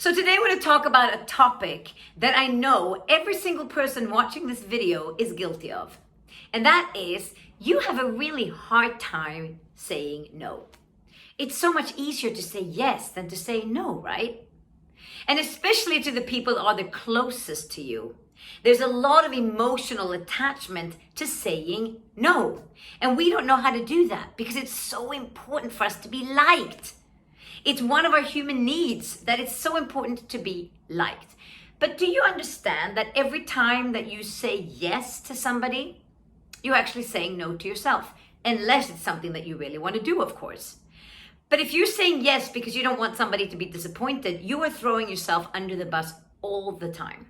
So today we're going to talk about a topic that I know every single person watching this video is guilty of. And that is, you have a really hard time saying no. It's so much easier to say yes than to say no, right? And especially to the people that are the closest to you. There's a lot of emotional attachment to saying no. And we don't know how to do that because it's so important for us to be liked. It's one of our human needs that it's so important to be liked. But do you understand that every time that you say yes to somebody, you're actually saying no to yourself? Unless it's something that you really want to do, of course. But if you're saying yes because you don't want somebody to be disappointed, you are throwing yourself under the bus all the time.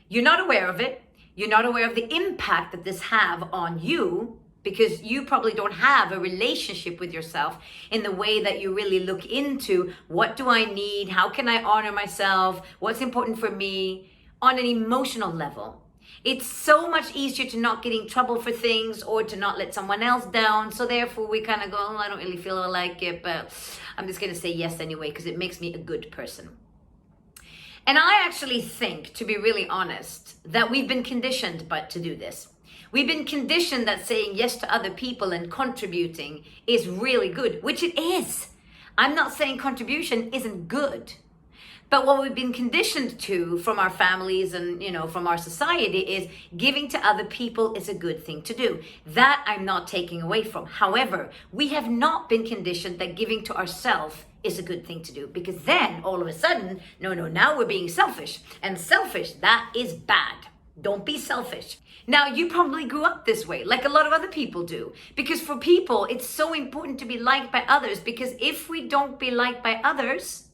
You're not aware of it. You're not aware of the impact that this have on you because you probably don't have a relationship with yourself in the way that you really look into what do I need? How can I honor myself? What's important for me on an emotional level? It's so much easier to not get in trouble for things or to not let someone else down. So therefore we kind of go, I don't really feel like it, but I'm just going to say yes anyway because it makes me a good person. And I actually think, to be really honest, that we've been conditioned to do this. We've been conditioned that saying yes to other people and contributing is really good, which it is. I'm not saying contribution isn't good. But what we've been conditioned to from our families and, from our society is giving to other people is a good thing to do. That I'm not taking away from. However, we have not been conditioned that giving to ourselves is a good thing to do, because then all of a sudden, now we're being selfish, and selfish, that is bad. Don't be selfish. Now, you probably grew up this way, like a lot of other people do, because for people, it's so important to be liked by others, because if we don't be liked by others,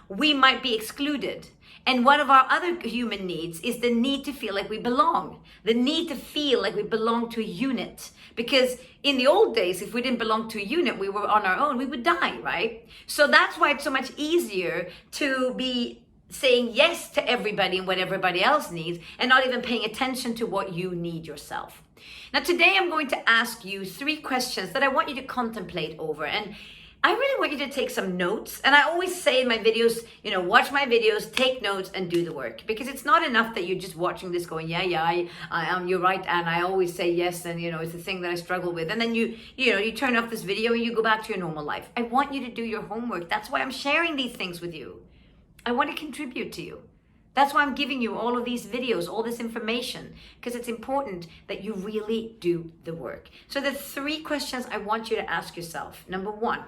we might be excluded. And one of our other human needs is the need to feel like we belong, the need to feel like we belong to a unit. Because in the old days, if we didn't belong to a unit, we were on our own, we would die, right? So that's why it's so much easier to be saying yes to everybody and what everybody else needs and not even paying attention to what you need yourself. Now, today I'm going to ask you 3 questions that I want you to contemplate over. And I really want you to take some notes. And I always say in my videos, watch my videos, take notes and do the work. Because it's not enough that you're just watching this going, you're right. And I always say yes. And, it's the thing that I struggle with. And then you turn off this video and you go back to your normal life. I want you to do your homework. That's why I'm sharing these things with you. I want to contribute to you. That's why I'm giving you all of these videos, all this information, because it's important that you really do the work. So the 3 questions I want you to ask yourself. Number 1.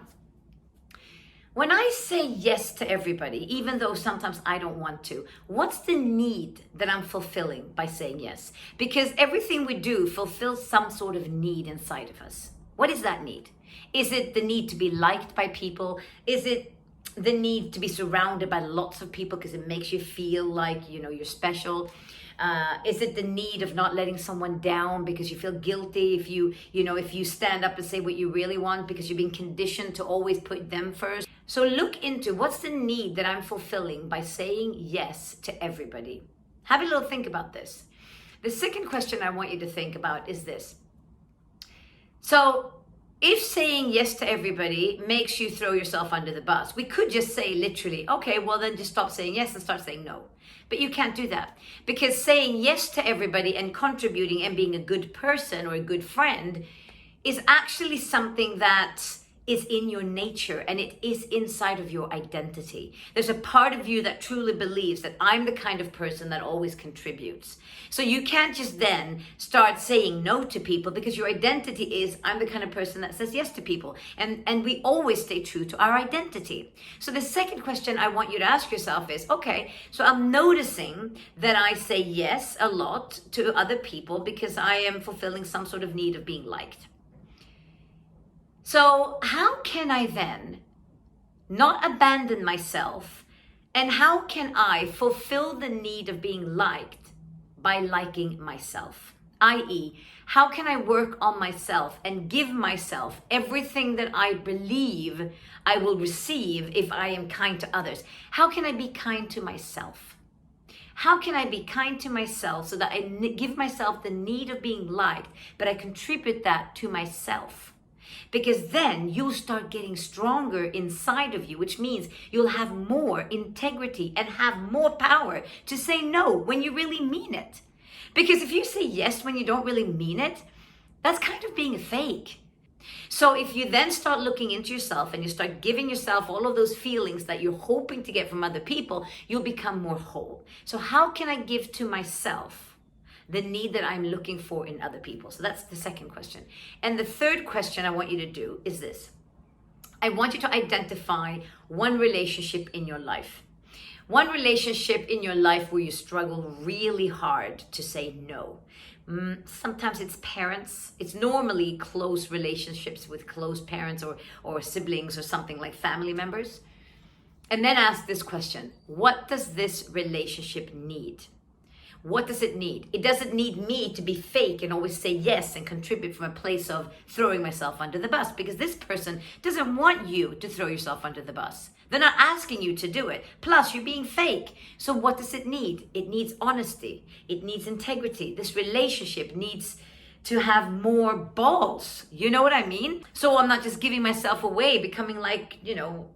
When I say yes to everybody, even though sometimes I don't want to, what's the need that I'm fulfilling by saying yes? Because everything we do fulfills some sort of need inside of us. What is that need? Is it the need to be liked by people? Is it the need to be surrounded by lots of people because it makes you feel like, you're special? Is it the need of not letting someone down because you feel guilty if you stand up and say what you really want because you've been conditioned to always put them first? So look into what's the need that I'm fulfilling by saying yes to everybody. Have a little think about this. The second question I want you to think about is this. So if saying yes to everybody makes you throw yourself under the bus, we could just say literally, okay, well then just stop saying yes and start saying no. But you can't do that, because saying yes to everybody and contributing and being a good person or a good friend is actually something that is in your nature and it is inside of your identity. There's a part of you that truly believes that I'm the kind of person that always contributes. So you can't just then start saying no to people, because your identity is I'm the kind of person that says yes to people. And we always stay true to our identity. So the second question I want you to ask yourself is, okay, so I'm noticing that I say yes a lot to other people because I am fulfilling some sort of need of being liked. So how can I then not abandon myself, and how can I fulfill the need of being liked by liking myself? I.e., how can I work on myself and give myself everything that I believe I will receive if I am kind to others? How can I be kind to myself? How can I be kind to myself so that I give myself the need of being liked, but I contribute that to myself? Because then you'll start getting stronger inside of you, which means you'll have more integrity and have more power to say no when you really mean it. Because if you say yes when you don't really mean it, that's kind of being a fake. So if you then start looking into yourself and you start giving yourself all of those feelings that you're hoping to get from other people, you'll become more whole. So how can I give to myself the need that I'm looking for in other people? So that's the second question. And the third question I want you to do is this. I want you to identify one relationship in your life. One relationship in your life where you struggle really hard to say no. Sometimes it's parents. It's normally close relationships with close parents or siblings or something like family members. And then ask this question. What does this relationship need? What does it need? It doesn't need me to be fake and always say yes and contribute from a place of throwing myself under the bus, because this person doesn't want you to throw yourself under the bus. They're not asking you to do it. Plus, you're being fake. So what does it need? It needs honesty. It needs integrity. This relationship needs to have more balls. You know what I mean? So I'm not just giving myself away, becoming like,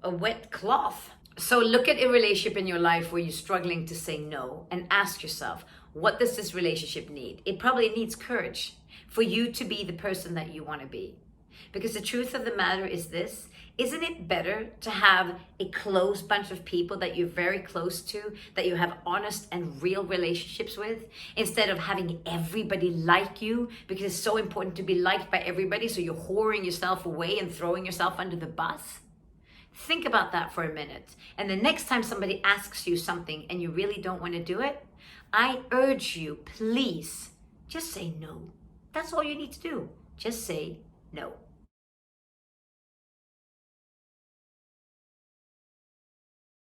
a wet cloth. So look at a relationship in your life where you're struggling to say no and ask yourself, what does this relationship need? It probably needs courage for you to be the person that you want to be. Because the truth of the matter is this, isn't it better to have a close bunch of people that you're very close to, that you have honest and real relationships with, instead of having everybody like you? Because it's so important to be liked by everybody, so you're whoring yourself away and throwing yourself under the bus. Think about that for a minute. And the next time somebody asks you something and you really don't want to do it, I urge you, please, just say no. That's all you need to do. Just say no.